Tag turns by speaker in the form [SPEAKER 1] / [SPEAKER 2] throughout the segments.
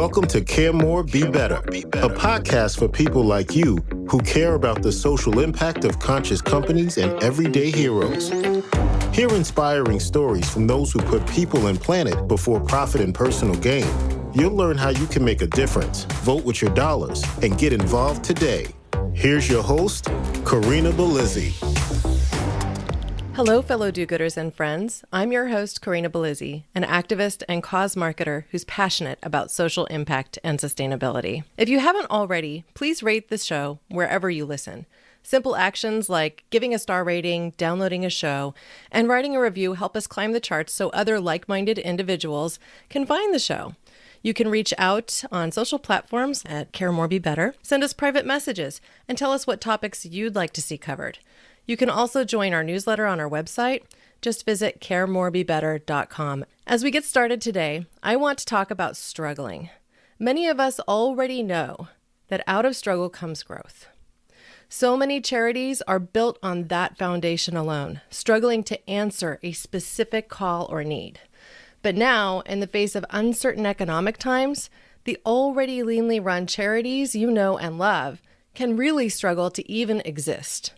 [SPEAKER 1] Welcome to Care More, Be Better, a podcast for people like you who care about the social impact of conscious companies and everyday heroes. Hear inspiring stories from those who put people and planet before profit and personal gain. You'll learn how you can make a difference, vote with your dollars, and get involved today. Here's your host, Corinna Bellizzi.
[SPEAKER 2] Hello, fellow do-gooders and friends. I'm your host, Corinna Bellizzi, an activist and cause marketer who's passionate about social impact and sustainability. If you haven't already, please rate this show wherever you listen. Simple actions like giving a star rating, downloading a show, and writing a review help us climb the charts so other like-minded individuals can find the show. You can reach out on social platforms at Care More Be Better, send us private messages, and tell us what topics you'd like to see covered. You can also join our newsletter on our website. Just visit caremorebebetter.com. As we get started today, I want to talk about struggling. Many of us already know that out of struggle comes growth. So many charities are built on that foundation alone, struggling to answer a specific call or need. But now, in the face of uncertain economic times, the already leanly run charities you know and love can really struggle to even exist.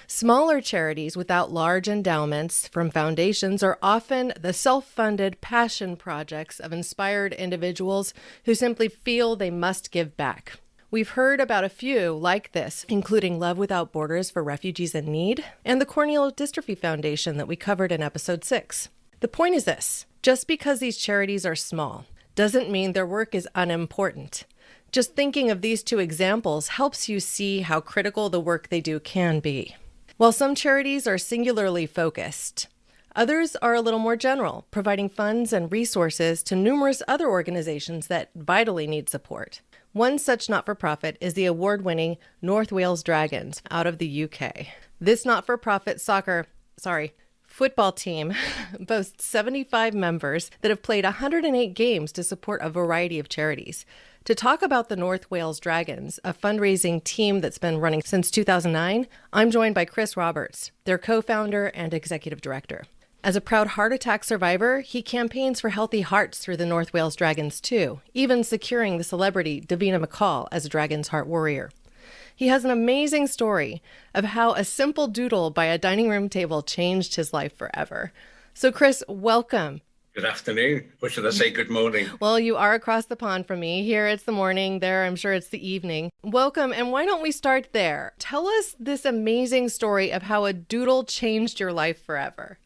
[SPEAKER 2] Smaller charities without large endowments from foundations are often the self-funded passion projects of inspired individuals who simply feel they must give back. We've heard about a few like this, including Love Without Borders for Refugees in Need and the Corneal Dystrophy Foundation that we covered in episode 6. The point is this: just because these charities are small doesn't mean their work is unimportant. Just thinking of these two examples helps you see how critical the work they do can be. While some charities are singularly focused, others are a little more general, providing funds and resources to numerous other organizations that vitally need support. One such not-for-profit is the award-winning North Wales Dragons out of the UK. This not-for-profit football team boasts 75 members that have played 108 games to support a variety of charities. To talk about the North Wales Dragons, a fundraising team that's been running since 2009, I'm joined by Chris Roberts, their co-founder and executive director. As a proud heart attack survivor, he campaigns for healthy hearts through the North Wales Dragons too, even securing the celebrity Davina McCall as a Dragon's Heart warrior. He has an amazing story of how a simple doodle by a dining room table changed his life forever. So Chris, welcome.
[SPEAKER 3] Good afternoon. Or should I say good morning?
[SPEAKER 2] Well, you are across the pond from me. Here it's the morning. There, I'm sure it's the evening. Welcome. And why don't we start there? Tell us this amazing story of how a doodle changed your life forever.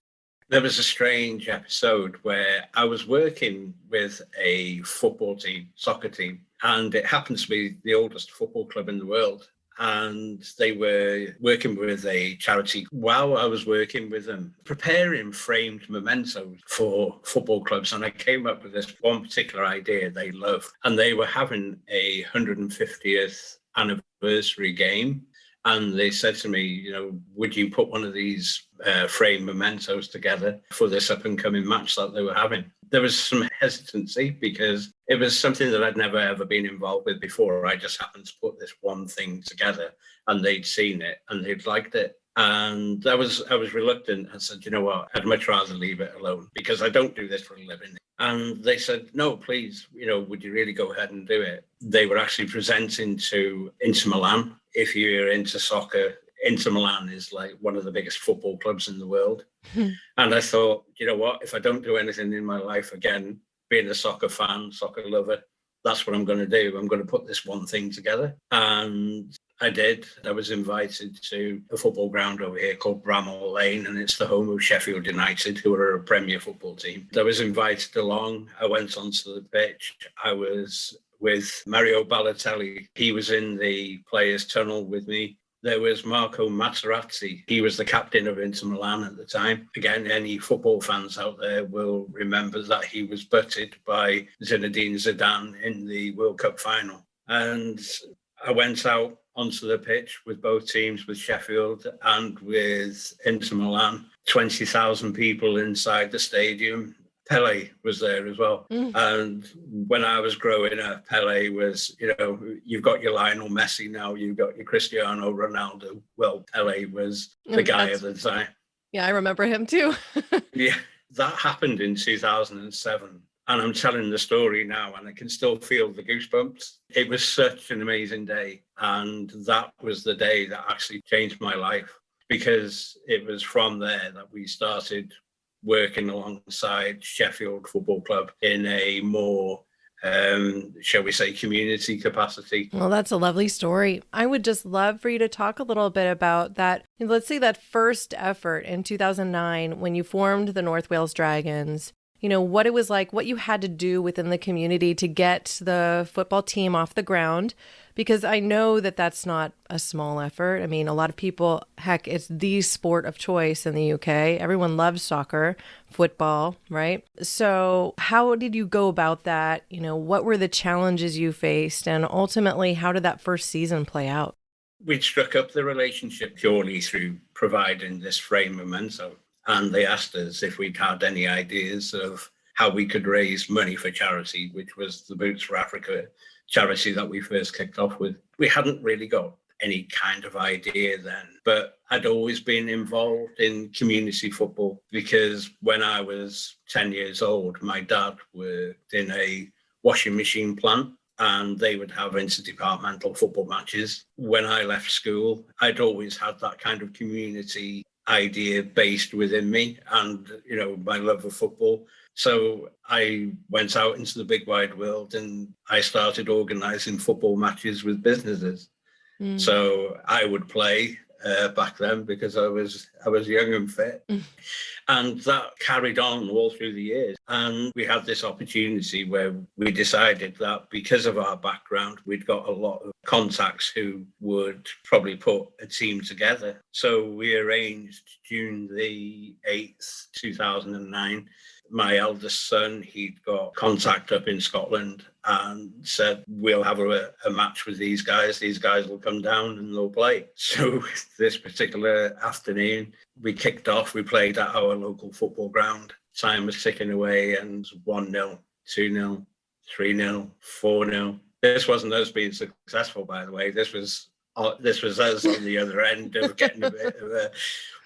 [SPEAKER 3] There was a strange episode where I was working with a football team, soccer team, and it happens to be the oldest football club in the world. And they were working with a charity. While I was working with them, preparing framed mementos for football clubs, and I came up with this one particular idea they love. And they were having a 150th anniversary game. And they said to me, would you put one of these framed mementos together for this up and coming match that they were having? There was some hesitancy because it was something that I'd never ever been involved with before. I just happened to put this one thing together and they'd seen it and they'd liked it. And I was reluctant. I said, you know what, I'd much rather leave it alone because I don't do this for a living. And they said, no, please, would you really go ahead and do it? They were actually presenting to Inter Milan. If you're into soccer, Inter Milan is like one of the biggest football clubs in the world. And I thought, you know what, if I don't do anything in my life again, being a soccer fan, soccer lover, that's what I'm going to do. I'm going to put this one thing together. And I did. I was invited to a football ground over here called Bramall Lane, and it's the home of Sheffield United, who are a Premier football team. I was invited along. I went onto the pitch. I was with Mario Balotelli. He was in the players' tunnel with me. There was Marco Materazzi. He was the captain of Inter Milan at the time. Again, any football fans out there will remember that he was butted by Zinedine Zidane in the World Cup final. And I went out onto the pitch with both teams, with Sheffield and with Inter Milan. 20,000 people inside the stadium. Pele was there as well. And when I was growing up, Pele was, you've got your Lionel Messi now, you've got your Cristiano Ronaldo. Well, Pele was the guy at the time.
[SPEAKER 2] Yeah, I remember him too.
[SPEAKER 3] Yeah, that happened in 2007. And I'm telling the story now and I can still feel the goosebumps. It was such an amazing day. And that was the day that actually changed my life, because it was from there that we started working alongside Sheffield Football Club in a more, shall we say, community capacity.
[SPEAKER 2] Well, that's a lovely story. I would just love for you to talk a little bit about that. Let's say that first effort in 2009 when you formed the North Wales Dragons. What it was like, what you had to do within the community to get the football team off the ground, because I know that that's not a small effort. I mean, a lot of people, heck, it's the sport of choice in the UK. Everyone loves soccer, football, right? So how did you go about that? What were the challenges you faced? And ultimately, how did that first season play out?
[SPEAKER 3] We struck up the relationship purely through providing this frame memento. And they asked us if we'd had any ideas of how we could raise money for charity, which was the Boots for Africa charity that we first kicked off with. We hadn't really got any kind of idea then, but I'd always been involved in community football, because when I was 10 years old, my dad worked in a washing machine plant and they would have interdepartmental football matches. When I left school, I'd always had that kind of community idea based within me and, my love of football. So I went out into the big wide world and I started organizing football matches with businesses. So I would play back then because I was young and fit. And that carried on all through the years. And we had this opportunity where we decided that because of our background, we'd got a lot of contacts who would probably put a team together. So we arranged June the 8th, 2009. My eldest son, he'd got contact up in Scotland and said, we'll have a match with these guys. These guys will come down and they'll play. So this particular afternoon, we kicked off. We played at our local football ground. Time was ticking away and 1-0, 2-0, 3-0, 4-0. This wasn't us being successful, by the way. This was us on the other end of getting a bit of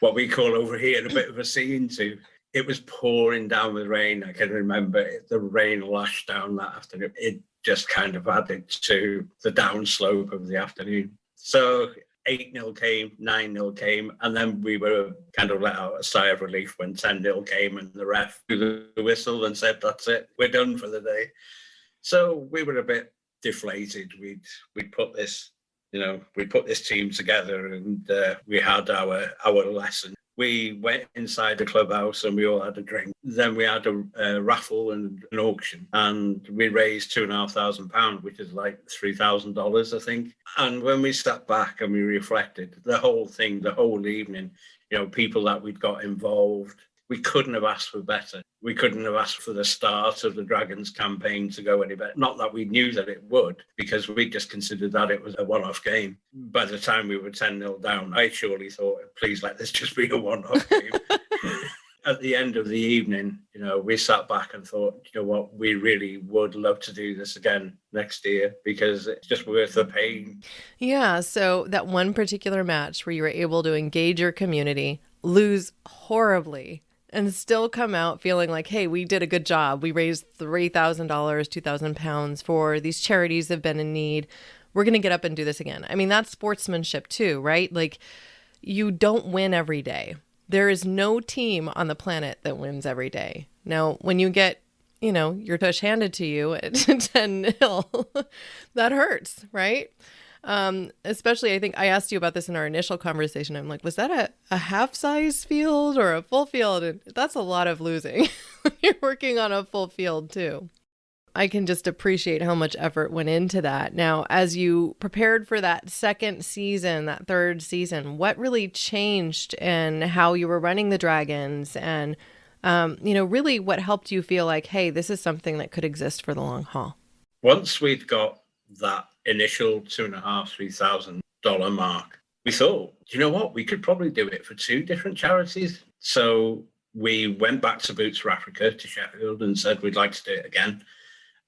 [SPEAKER 3] what we call over here, a bit of a scene to. It was pouring down with rain. I can remember the rain lashed down that afternoon. It just kind of added to the downslope of the afternoon. So 8-0 came, 9-0 came, and then we were kind of let out a sigh of relief when 10-0 came and the ref blew the whistle and said, that's it, we're done for the day. So we were a bit deflated. We'd put this, we put this team together and we had our lesson. We went inside the clubhouse and we all had a drink. Then we had a raffle and an auction, and we raised £2,500, which is like $3,000, I think. And when we sat back and we reflected, the whole thing, the whole evening, people that we'd got involved, we couldn't have asked for better. We couldn't have asked for the start of the Dragons campaign to go any better. Not that we knew that it would, because we just considered that it was a one-off game. By the time we were 10-0 down, I surely thought, please let this just be a one-off game. At the end of the evening, we sat back and thought, what, we really would love to do this again next year because it's just worth the pain.
[SPEAKER 2] Yeah, so that one particular match where you were able to engage your community, lose horribly, and still come out feeling like, hey, we did a good job. We raised $3,000, £2,000 for these charities that have been in need. We're going to get up and do this again. I mean, that's sportsmanship too, right? Like, you don't win every day. There is no team on the planet that wins every day. Now, when you get, your tush handed to you at 10-0, that hurts, right? Especially, I think I asked you about this in our initial conversation. I'm like, was that a half-size field or a full field? And that's a lot of losing when you're working on a full field too. I can just appreciate how much effort went into that. Now, as you prepared for that second season, that third season, what really changed in how you were running the Dragons and, really what helped you feel like, hey, this is something that could exist for the long haul?
[SPEAKER 3] Once we'd got that initial $2,500, $3,000 mark, we thought, you know what, we could probably do it for two different charities. So we went back to Boots for Africa, to Sheffield, and said we'd like to do it again.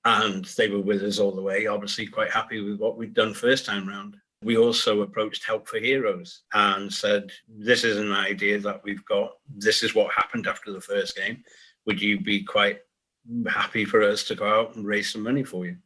[SPEAKER 3] And they were with us all the way, obviously quite happy with what we'd done first time round. We also approached Help for Heroes and said, this is an idea that we've got. This is what happened after the first game. Would you be quite happy for us to go out and raise some money for you.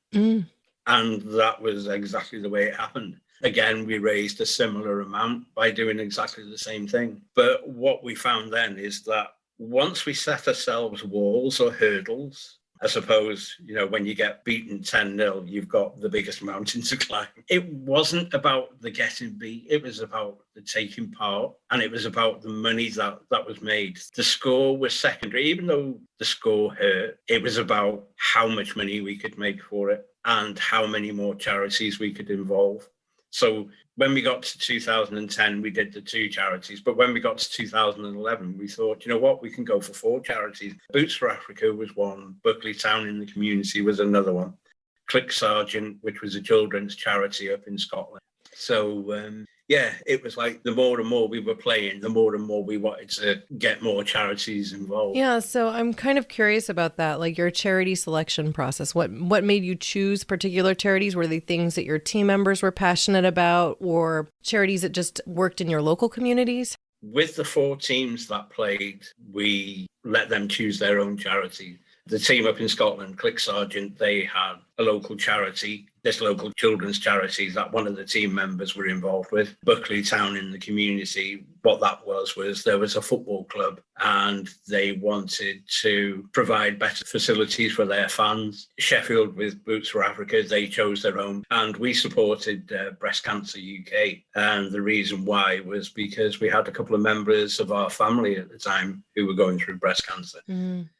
[SPEAKER 3] And that was exactly the way it happened. Again, we raised a similar amount by doing exactly the same thing. But what we found then is that once we set ourselves walls or hurdles, I suppose, when you get beaten 10-0, you've got the biggest mountain to climb. It wasn't about the getting beat. It was about the taking part, and it was about the money that was made. The score was secondary. Even though the score hurt, it was about how much money we could make for it and how many more charities we could involve. So when we got to 2010, we did the 2 charities. But when we got to 2011, we thought, we can go for 4 charities. Boots for Africa was one. Buckley Town in the Community was another one. Click Sergeant, which was a children's charity up in Scotland. So, it was like the more and more we were playing, the more and more we wanted to get more charities involved.
[SPEAKER 2] Yeah, so I'm kind of curious about that, like your charity selection process. What made you choose particular charities? Were they things that your team members were passionate about, or charities that just worked in your local communities?
[SPEAKER 3] With the 4 teams that played, we let them choose their own charity. The team up in Scotland, Click Sergeant, they had a local charity, this local children's charity that one of the team members were involved with. Buckley Town in the Community, what that was there was a football club and they wanted to provide better facilities for their fans. Sheffield with Boots for Africa, they chose their own, and we supported Breast Cancer UK. And the reason why was because we had a couple of members of our family at the time who were going through breast cancer.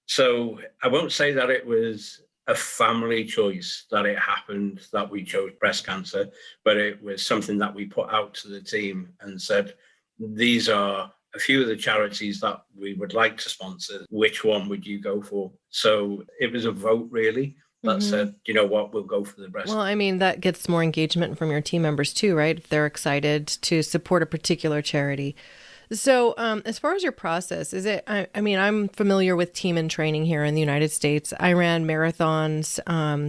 [SPEAKER 3] So I won't say that it was a family choice that it happened that we chose breast cancer, but it was something that we put out to the team and said, these are a few of the charities that we would like to sponsor. Which one would you go for? So it was a vote, really, that said, we'll go for the breast.
[SPEAKER 2] Well, I mean, that gets more engagement from your team members too, right? If they're excited to support a particular charity. So as far as your process, is it, I'm familiar with team and training here in the United States. I ran marathons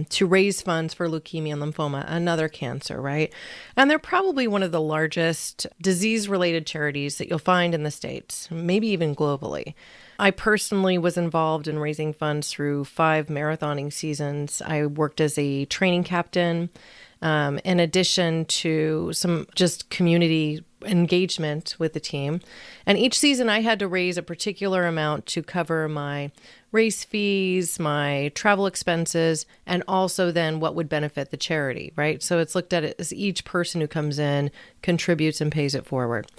[SPEAKER 2] to raise funds for leukemia and lymphoma, another cancer, right? And they're probably one of the largest disease-related charities that you'll find in the States, maybe even globally. I personally was involved in raising funds through 5 marathoning seasons. I worked as a training captain, in addition to some just community engagement with the team. And each season I had to raise a particular amount to cover my race fees, my travel expenses, and also then what would benefit the charity, right? So it's looked at it as each person who comes in contributes and pays it forward.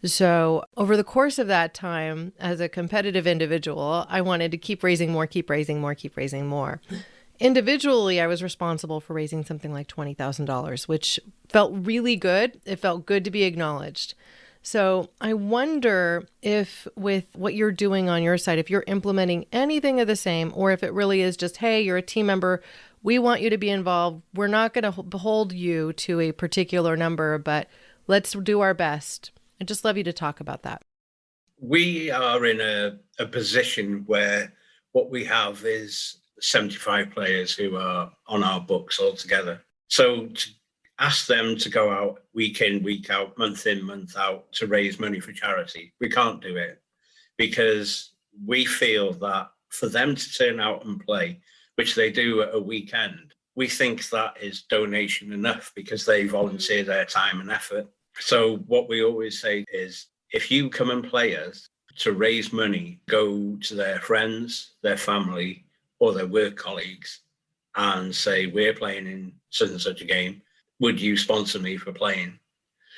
[SPEAKER 2] So over the course of that time, as a competitive individual, I wanted to keep raising more. Individually, I was responsible for raising something like $20,000, which felt really good. It felt good to be acknowledged. So I wonder if with what you're doing on your side, if you're implementing anything of the same, or if it really is just, hey, you're a team member, we want you to be involved. We're not going to hold you to a particular number, but let's do our best. I'd just love you to talk about that.
[SPEAKER 3] We are in a position where what we have is 75 players who are on our books altogether. So to ask them to go out week in, week out, month in, month out to raise money for charity, we can't do it because we feel that for them to turn out and play, which they do at a weekend, we think that is donation enough because they volunteer their time and effort. So what we always say is, if you come and play us to raise money, go to their friends, their family, or their work colleagues and say, we're playing in such and such a game. Would you sponsor me for playing?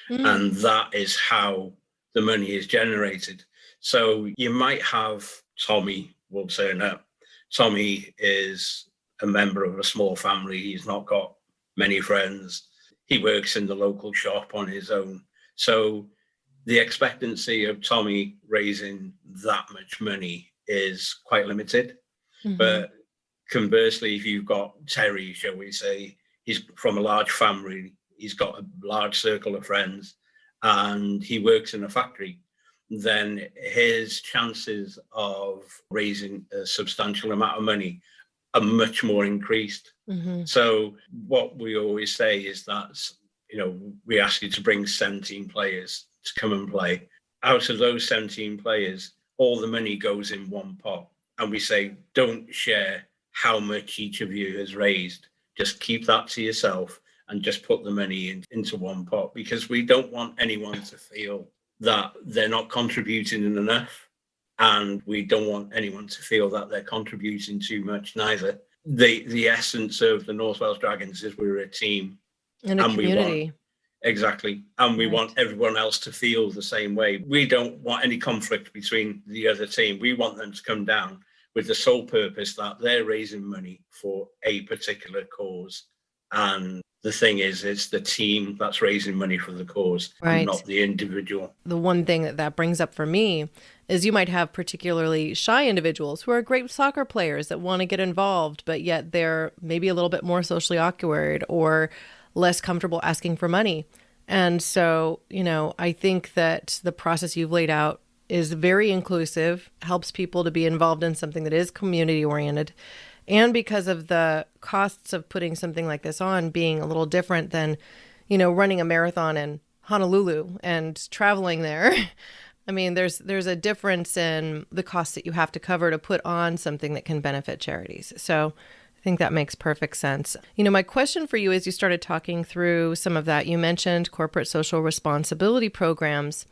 [SPEAKER 3] And that is how the money is generated. So you might have Tommy will turn up. Tommy is a member of a small family. He's not got many friends. He works in the local shop on his own. So the expectancy of Tommy raising that much money is quite limited. But conversely, if you've got Terry, shall we say, he's from a large family, he's got a large circle of friends, and he works in a factory, then his chances of raising a substantial amount of money are much more increased. So what we always say is that, we ask you to bring 17 players to come and play. Out of those 17 players, all the money goes in one pot. and we say, don't share how much each of you has raised. Just keep that to yourself and just put the money into one pot, because we don't want anyone to feel that they're not contributing enough, and we don't want anyone to feel that they're contributing too much neither. The essence of the North Wales Dragons is we're a team
[SPEAKER 2] and a community.
[SPEAKER 3] Exactly. And we want everyone else to feel the same way. We don't want any conflict between the other team. We want them to come down with the sole purpose that they're raising money for a particular cause. And the thing is, it's the team that's raising money for the cause, and not the individual.
[SPEAKER 2] The one thing that brings up for me is you might have particularly shy individuals who are great soccer players that want to get involved, but yet they're maybe a little bit more socially awkward or less comfortable asking for money. And so, I think that the process you've laid out is very inclusive, helps people to be involved in something that is community oriented. And because of the costs of putting something like this on being a little different than, running a marathon in Honolulu and traveling there. I mean, there's a difference in the costs that you have to cover to put on something that can benefit charities. So I think that makes perfect sense. My question for you is, you started talking through some of that. You mentioned corporate social responsibility programs.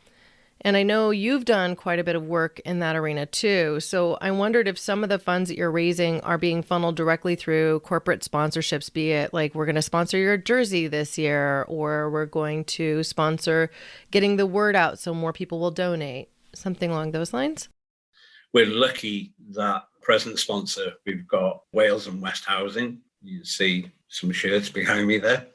[SPEAKER 2] And I know you've done quite a bit of work in that arena too. So I wondered if some of the funds that you're raising are being funneled directly through corporate sponsorships, be it like, we're going to sponsor your jersey this year, or we're going to sponsor getting the word out so more people will donate, something along those lines.
[SPEAKER 3] We're lucky that present sponsor, we've got Wales and West Housing. You see some shirts behind me there.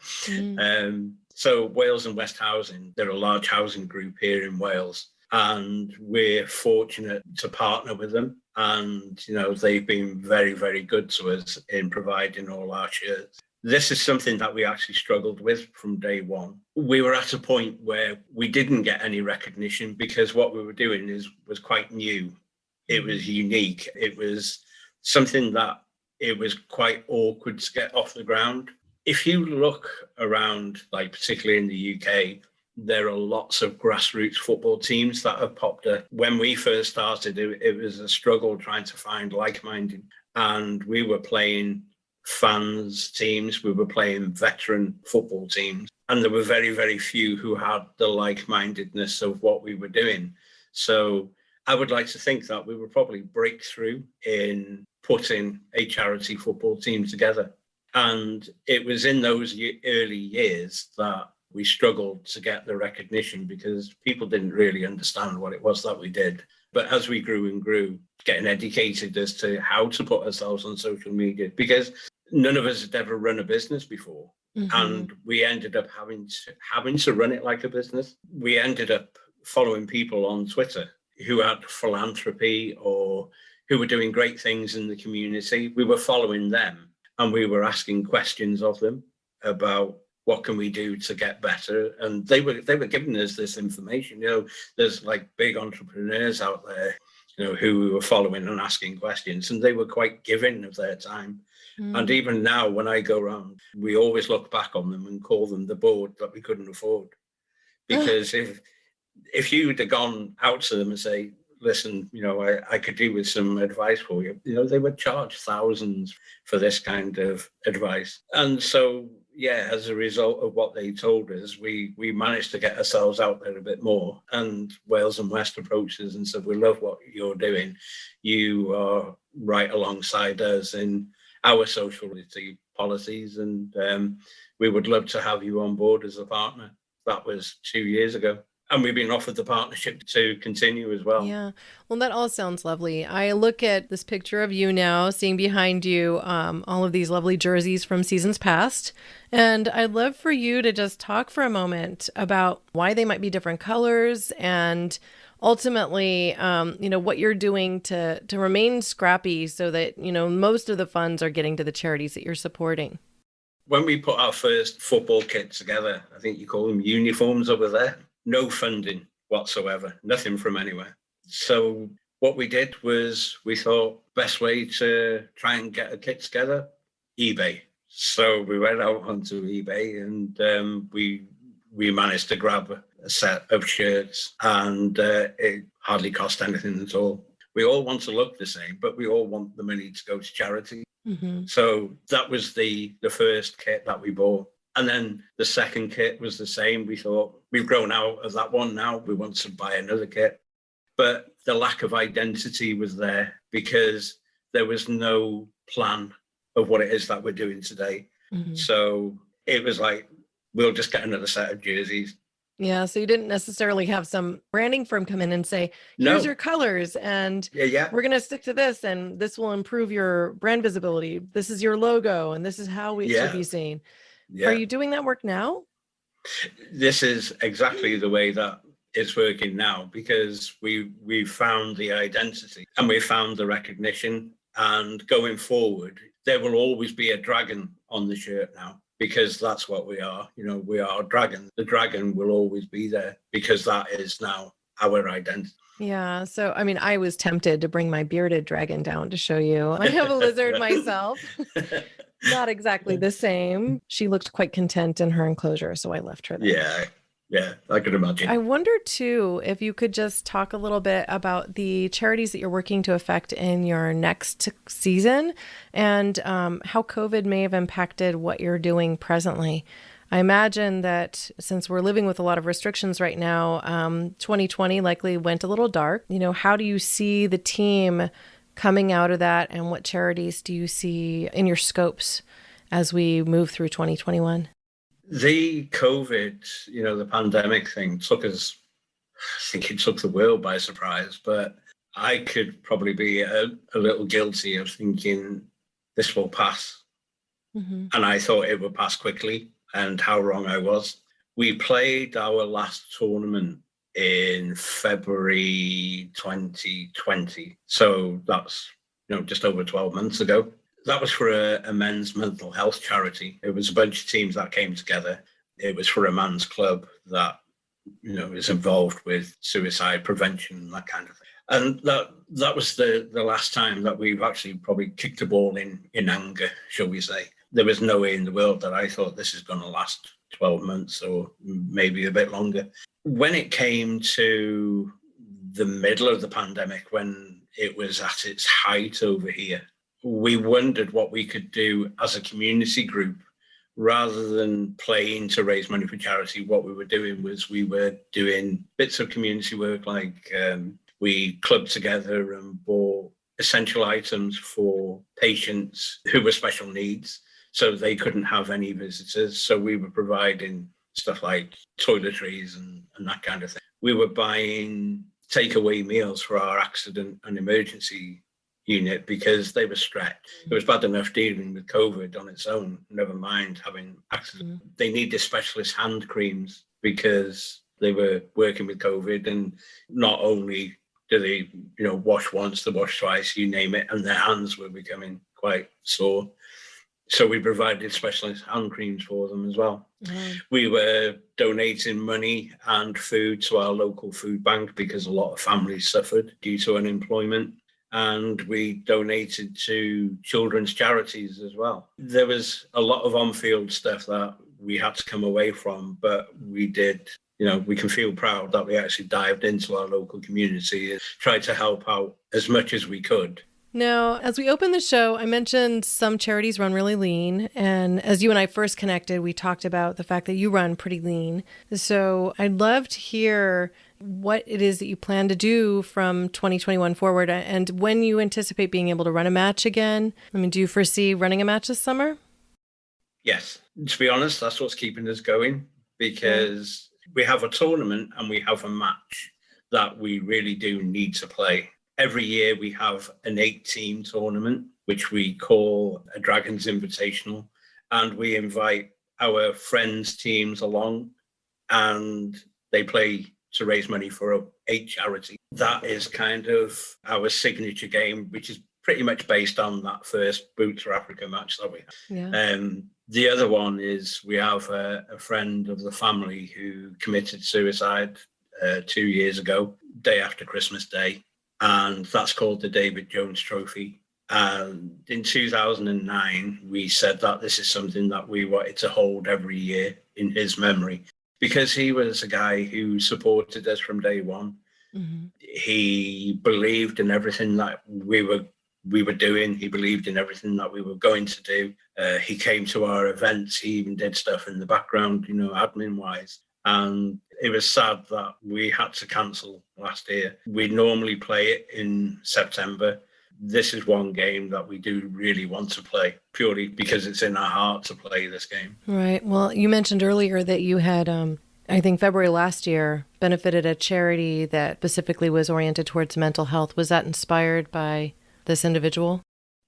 [SPEAKER 3] So Wales and West Housing, they're a large housing group here in Wales, and we're fortunate to partner with them. And, they've been very, very good to us in providing all our shirts. This is something that we actually struggled with from day one. We were at a point where we didn't get any recognition because what we were doing was quite new. It was unique. It was something that it was quite awkward to get off the ground. If you look around, like particularly in the UK, there are lots of grassroots football teams that have popped up. When we first started, it was a struggle trying to find like-minded. And we were playing fans teams, we were playing veteran football teams. And there were very, very few who had the like-mindedness of what we were doing. So I would like to think that we were probably breakthrough in putting a charity football team together. And it was in those early years that we struggled to get the recognition because people didn't really understand what it was that we did. But as we grew and grew, getting educated as to how to put ourselves on social media, because none of us had ever run a business before. And we ended up having to run it like a business. We ended up following people on Twitter who had philanthropy or who were doing great things in the community. We were following them. And we were asking questions of them about what can we do to get better. And they were giving us this information. There's like big entrepreneurs out there, who we were following and asking questions, and they were quite giving of their time. And even now, when I go around, we always look back on them and call them the board that we couldn't afford. Because if you'd have gone out to them and say, listen, I could do with some advice for you. They would charge thousands for this kind of advice. And so, as a result of what they told us, we managed to get ourselves out there a bit more. And Wales and West approached us and said, we love what you're doing. You are right alongside us in our social policies. And we would love to have you on board as a partner. That was 2 years ago. And we've been offered the partnership to continue as well.
[SPEAKER 2] Yeah. Well, that all sounds lovely. I look at this picture of you now, seeing behind you all of these lovely jerseys from seasons past. And I'd love for you to just talk for a moment about why they might be different colors and ultimately, what you're doing to remain scrappy so that, most of the funds are getting to the charities that you're supporting.
[SPEAKER 3] When we put our first football kit together, I think you call them uniforms over there. No funding whatsoever, nothing from anywhere. So what we did was we thought best way to try and get a kit together, eBay. So we went out onto eBay and we managed to grab a set of shirts and it hardly cost anything at all. We all want to look the same, but we all want the money to go to charity.
[SPEAKER 2] Mm-hmm.
[SPEAKER 3] So that was the first kit that we bought. And then the second kit was the same. We thought, we've grown out of that one now. We want to buy another kit. But the lack of identity was there because there was no plan of what it is that we're doing today.
[SPEAKER 2] Mm-hmm.
[SPEAKER 3] So it was like, we'll just get another set of jerseys.
[SPEAKER 2] Yeah, so you didn't necessarily have some branding firm come in and say, here's your colors, and we're going to stick to this, and this will improve your brand visibility. This is your logo, and this is how we should be seen. Yeah. Are you doing that work now?
[SPEAKER 3] This is exactly the way that it's working now, because we found the identity and we found the recognition. And going forward, there will always be a dragon on the shirt now, because that's what we are. You know, we are a dragon. The dragon will always be there because that is now our identity.
[SPEAKER 2] Yeah. So, I mean, I was tempted to bring my bearded dragon down to show you. I have a lizard myself. Not exactly the same. She looked quite content in her enclosure, so I left her there.
[SPEAKER 3] Yeah, I could imagine.
[SPEAKER 2] I wonder, too, if you could just talk a little bit about the charities that you're working to affect in your next season and how COVID may have impacted what you're doing presently. I imagine that since we're living with a lot of restrictions right now, 2020 likely went a little dark. You know, how do you see the team coming out of that, and what charities do you see in your scopes as we move through 2021?
[SPEAKER 3] The COVID, you know, the pandemic thing took us, I think it took the world by surprise, but I could probably be a little guilty of thinking this will pass. Mm-hmm. And I thought it would pass quickly, and how wrong I was. We played our last tournament in February 2020. So that's, you know, just over 12 months ago. That was for a men's mental health charity. It was a bunch of teams that came together. It was for a man's club that, you know, is involved with suicide prevention and that kind of thing. And that was the last time that we've actually probably kicked a ball in anger, shall we say. There was no way in the world that I thought this is going to last 12 months or maybe a bit longer. When it came to the middle of the pandemic, when it was at its height over here, we wondered what we could do as a community group. Rather than playing to raise money for charity, what we were doing was we were doing bits of community work, like we clubbed together and bought essential items for patients who were special needs, so they couldn't have any visitors. So we were providing stuff like toiletries and that kind of thing. We were buying takeaway meals for our accident and emergency unit because they were stretched. It was bad enough dealing with COVID on its own, never mind having accident. They needed specialist hand creams because they were working with COVID, and not only do they, you know, wash once, they wash twice, you name it, and their hands were becoming quite sore. So we provided specialist hand creams for them as well. We were donating money and food to our local food bank because a lot of families suffered due to unemployment. And we donated to children's charities as well. There was a lot of on-field stuff that we had to come away from, but we did, you know, we can feel proud that we actually dived into our local community and tried to help out as much as we could.
[SPEAKER 2] Now, as we open the show, I mentioned some charities run really lean. And as you and I first connected, we talked about the fact that you run pretty lean. So I'd love to hear what it is that you plan to do from 2021 forward, and when you anticipate being able to run a match again. I mean, do you foresee running a match this summer?
[SPEAKER 3] Yes. To be honest, that's what's keeping us going, because we have a tournament and we have a match that we really do need to play. Every year we have an 8-team tournament, which we call a Dragons Invitational, and we invite our friends' teams along, and they play to raise money for 8 charities. That is kind of our signature game, which is pretty much based on that first Boots for Africa match that we had. Yeah. The other one is we have a friend of the family who committed suicide 2 years ago, day after Christmas Day. And that's called the David Jones Trophy. And in 2009, we said that this is something that we wanted to hold every year in his memory, because he was a guy who supported us from day one.
[SPEAKER 2] Mhm.
[SPEAKER 3] He believed in everything that we were doing. He believed in everything that we were going to do. He came to our events. He even did stuff in the background, admin wise. And it was sad that we had to cancel last year. We normally play it in September. This is one game that we do really want to play, purely because it's in our heart to play this game.
[SPEAKER 2] Right. Well, you mentioned earlier that you had, I think February last year, benefited a charity that specifically was oriented towards mental health. Was that inspired by this individual?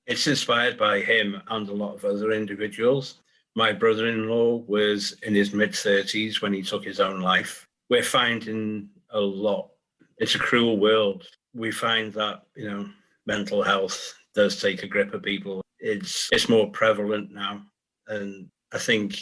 [SPEAKER 3] It's inspired by him and a lot of other individuals. My brother-in-law was in his mid-30s when he took his own life. We're finding a lot. It's a cruel world. We find that, mental health does take a grip of people. It's more prevalent now. And I think,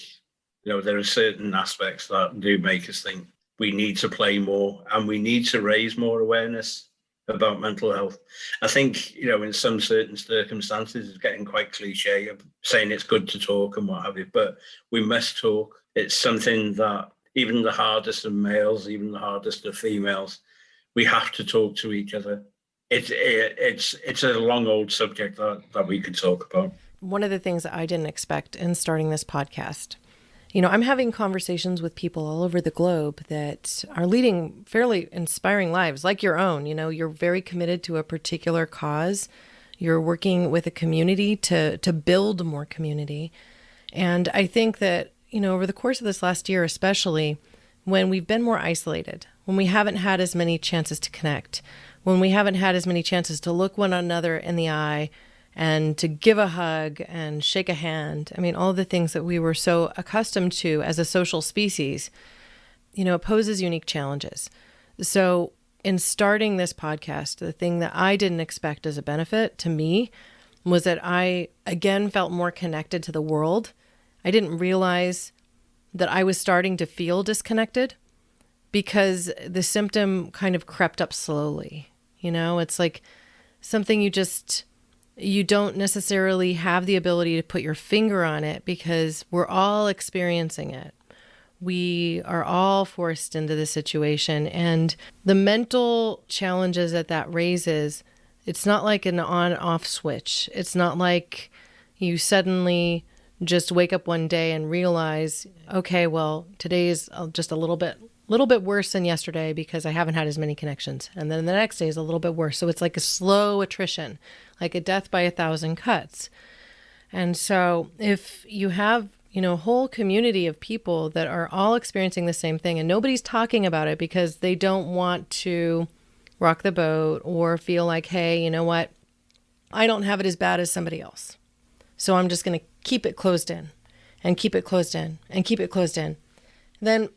[SPEAKER 3] there are certain aspects that do make us think we need to play more and we need to raise more awareness about mental health. I think, in some certain circumstances, it's getting quite cliche of saying it's good to talk and what have you, but we must talk. It's something that even the hardest of males, even the hardest of females, we have to talk to each other. It's a long old subject that we could talk about.
[SPEAKER 2] One of the things that I didn't expect in starting this podcast, I'm having conversations with people all over the globe that are leading fairly inspiring lives like your own. You're very committed to a particular cause. You're working with a community to build more community. And I think that, over the course of this last year, especially when we've been more isolated, when we haven't had as many chances to connect, when we haven't had as many chances to look one another in the eye and to give a hug and shake a hand. I mean, all the things that we were so accustomed to as a social species, it poses unique challenges. So in starting this podcast, the thing that I didn't expect as a benefit to me was that I, again, felt more connected to the world. I didn't realize that I was starting to feel disconnected because the symptom kind of crept up slowly. It's like something you don't necessarily have the ability to put your finger on it because we're all experiencing it. We are all forced into this situation. And the mental challenges that raises, it's not like an on-off switch. It's not like you suddenly just wake up one day and realize, okay, well, today is just a little bit worse than yesterday because I haven't had as many connections. And then the next day is a little bit worse. So it's like a slow attrition, like a death by 1,000 cuts. And so if you have, a whole community of people that are all experiencing the same thing and nobody's talking about it because they don't want to rock the boat or feel like, hey, you know what? I don't have it as bad as somebody else. So I'm just going to keep it closed in and keep it closed in and keep it closed in. Then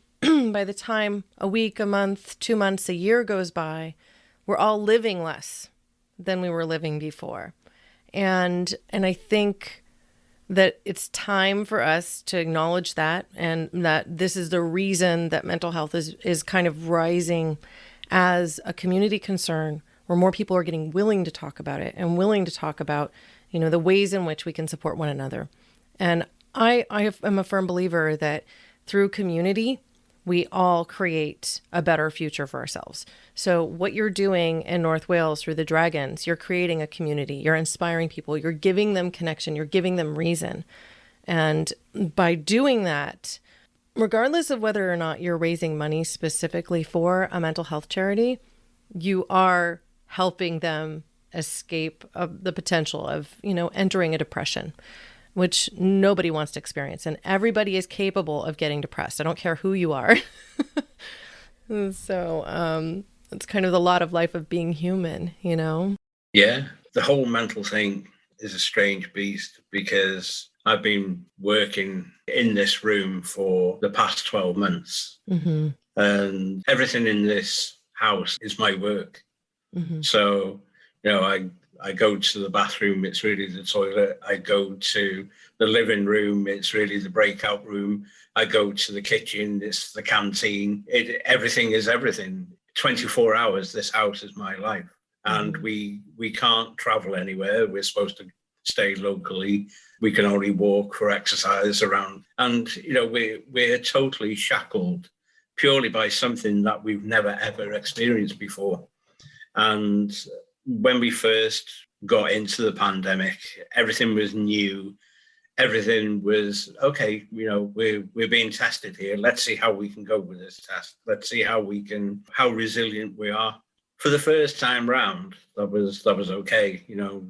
[SPEAKER 2] by the time a week, a month, 2 months, a year goes by, we're all living less than we were living before. And I think that it's time for us to acknowledge that and that this is the reason that mental health is kind of rising as a community concern where more people are getting willing to talk about it and willing to talk about, the ways in which we can support one another. And I am a firm believer that through community, we all create a better future for ourselves. So what you're doing in North Wales through the Dragons, you're creating a community, you're inspiring people, you're giving them connection, you're giving them reason. And by doing that, regardless of whether or not you're raising money specifically for a mental health charity, you are helping them escape the potential of, entering a depression, which nobody wants to experience. And everybody is capable of getting depressed. I don't care who you are. So it's kind of the lot of life of being human,
[SPEAKER 3] Yeah, the whole mental thing is a strange beast because I've been working in this room for the past 12 months.
[SPEAKER 2] Mm-hmm.
[SPEAKER 3] And everything in this house is my work.
[SPEAKER 2] Mm-hmm.
[SPEAKER 3] So, I go to the bathroom, it's really the toilet. I go to the living room, it's really the breakout room. I go to the kitchen, it's the canteen. Everything is everything. 24 hours, this house is my life. And we can't travel anywhere. We're supposed to stay locally. We can only walk for exercise around. And, we're totally shackled. purely by something that we've never, ever experienced before. And when we first got into the pandemic, everything was new. Everything was, okay, we're being tested here. Let's see how we can go with this test. Let's see how resilient we are. For the first time round, that was okay.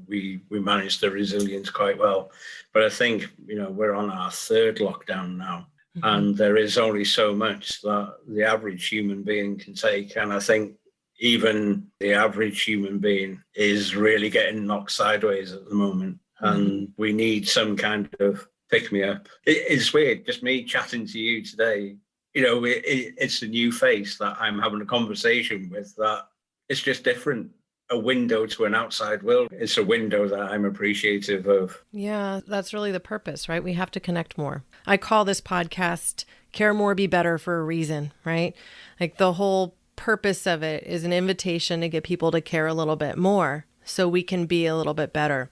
[SPEAKER 3] We managed the resilience quite well. But I think, we're on our third lockdown now. Mm-hmm. And there is only so much that the average human being can take. And I think even the average human being is really getting knocked sideways at the moment. And we need some kind of pick-me-up. It's weird, just me chatting to you today. It's a new face that I'm having a conversation with, that it's just different. A window to an outside world. It's a window that I'm appreciative of.
[SPEAKER 2] Yeah, that's really the purpose, right? We have to connect more. I call this podcast Care More, Be Better for a reason, right? Like the whole purpose of it is an invitation to get people to care a little bit more so we can be a little bit better.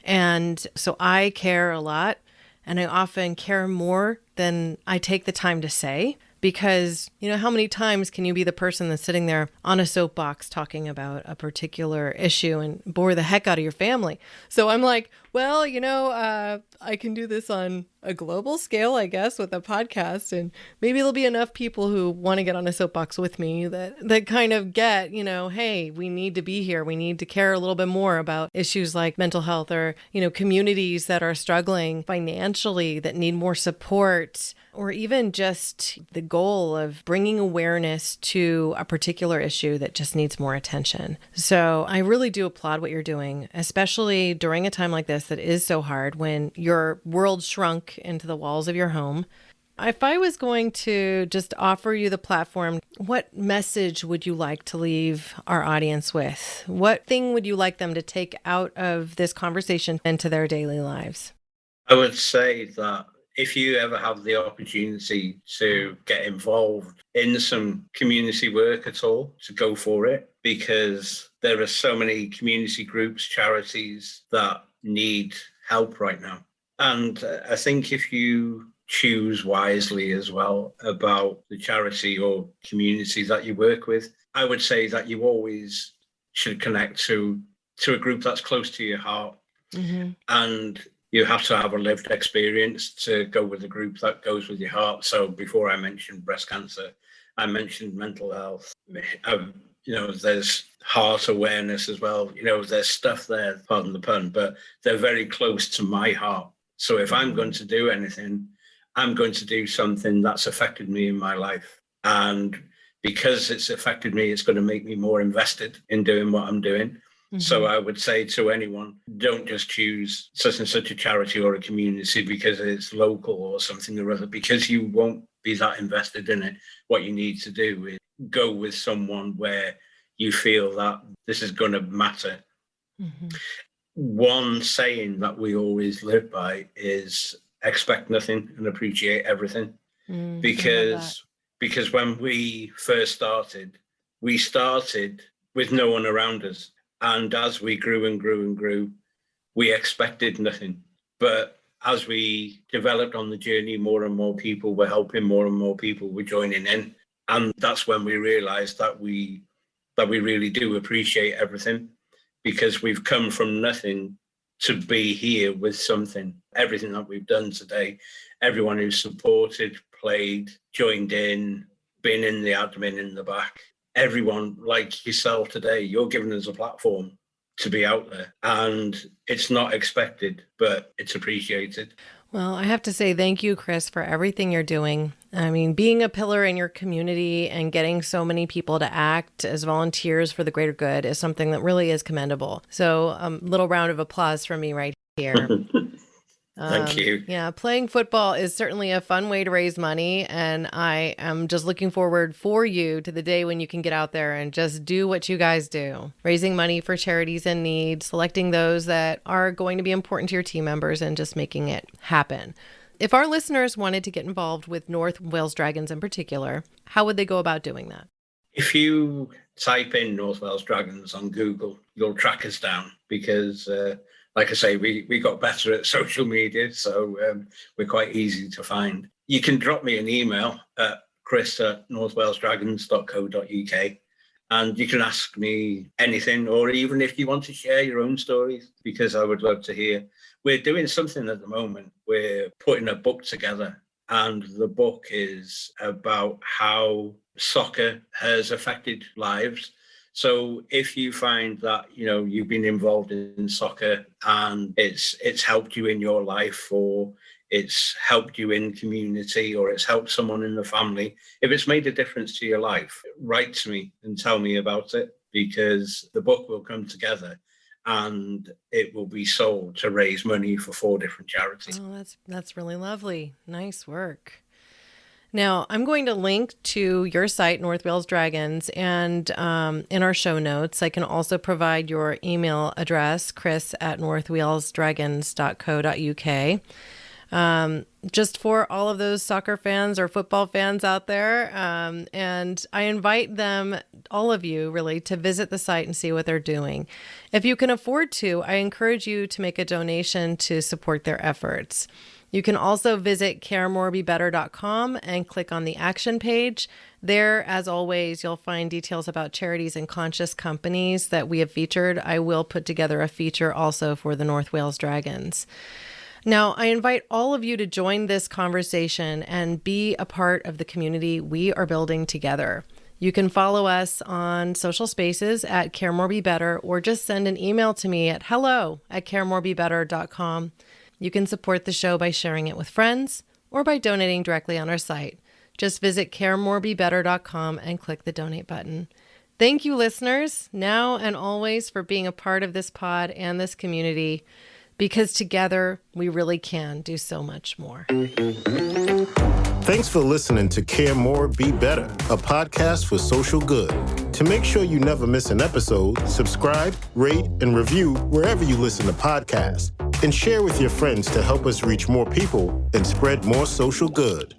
[SPEAKER 2] And so I care a lot, and I often care more than I take the time to say, because, how many times can you be the person that's sitting there on a soapbox talking about a particular issue and bore the heck out of your family? So I'm like, well, I can do this on a global scale, I guess, with a podcast, and maybe there'll be enough people who want to get on a soapbox with me that kind of get, hey, we need to be here. We need to care a little bit more about issues like mental health, or, communities that are struggling financially that need more support, or even just the goal of bringing awareness to a particular issue that just needs more attention. So I really do applaud what you're doing, especially during a time like this that is so hard, when your world shrunk into the walls of your home. If I was going to just offer you the platform, what message would you like to leave our audience with? What thing would you like them to take out of this conversation into their daily lives?
[SPEAKER 3] I would say that if you ever have the opportunity to get involved in some community work at all, to go for it, because there are so many community groups, charities that need help right now. And I think if you choose wisely as well about the charity or community that you work with, I would say that you always should connect to a group that's close to your heart. Mm-hmm. And you have to have a lived experience to go with a group that goes with your heart. So before I mentioned breast cancer, I mentioned mental health. There's heart awareness as well. There's stuff there, pardon the pun, but they're very close to my heart. So if I'm going to do anything, I'm going to do something that's affected me in my life. And because it's affected me, it's going to make me more invested in doing what I'm doing. Mm-hmm. So I would say to anyone, don't just choose such and such a charity or a community because it's local or something or other, because you won't be that invested in it. What you need to do is go with someone where you feel that this is going to matter. Mm-hmm. One saying that we always live by is expect nothing and appreciate everything. Because when we first started, we started with no one around us. And as we grew and grew and grew, we expected nothing. But as we developed on the journey, more and more people were helping, more and more people were joining in. And that's when we realized that we really do appreciate everything, because we've come from nothing to be here with something. Everything that we've done today, everyone who's supported, played, joined in, been in the admin in the back, everyone like yourself today, you're giving us a platform to be out there, and it's not expected, but it's appreciated.
[SPEAKER 2] Well, I have to say thank you, Chris, for everything you're doing. I mean, being a pillar in your community and getting so many people to act as volunteers for the greater good is something that really is commendable. So little round of applause from me right here.
[SPEAKER 3] Thank you.
[SPEAKER 2] Yeah, playing football is certainly a fun way to raise money, and I am just looking forward for you to the day when you can get out there and just do what you guys do. Raising money for charities in need, selecting those that are going to be important to your team members, and just making it happen. If our listeners wanted to get involved with North Wales Dragons in particular, how would they go about doing that?
[SPEAKER 3] If you type in North Wales Dragons on Google, you'll track us down, because like I say, we got better at social media, so we're quite easy to find. You can drop me an email at chris@northwalesdragons.co.uk. And you can ask me anything, or even if you want to share your own stories, because I would love to hear. We're doing something at the moment. We're putting a book together, and the book is about how soccer has affected lives. So if you find that, you've been involved in soccer and it's helped you in your life, or it's helped you in community, or it's helped someone in the family, if it's made a difference to your life, write to me and tell me about it, because the book will come together and it will be sold to raise money for 4 different charities.
[SPEAKER 2] Oh, that's really lovely. Nice work. Now, I'm going to link to your site, North Wales Dragons, and in our show notes, I can also provide your email address, chris@northwalesdragons.co.uk. Just for all of those soccer fans or football fans out there. And I invite them, all of you really, to visit the site and see what they're doing. If you can afford to, I encourage you to make a donation to support their efforts. You can also visit caremorebebetter.com and click on the action page. There, as always, you'll find details about charities and conscious companies that we have featured. I will put together a feature also for the North Wales Dragons. Now, I invite all of you to join this conversation and be a part of the community we are building together. You can follow us on social spaces at caremorebebetter, or just send an email to me at hello@caremorebebetter.com. You can support the show by sharing it with friends or by donating directly on our site. Just visit caremorebebetter.com and click the donate button. Thank you, listeners, now and always, for being a part of this pod and this community, because together we really can do so much more.
[SPEAKER 1] Thanks for listening to Care More, Be Better, a podcast for social good. To make sure you never miss an episode, subscribe, rate, and review wherever you listen to podcasts, and share with your friends to help us reach more people and spread more social good.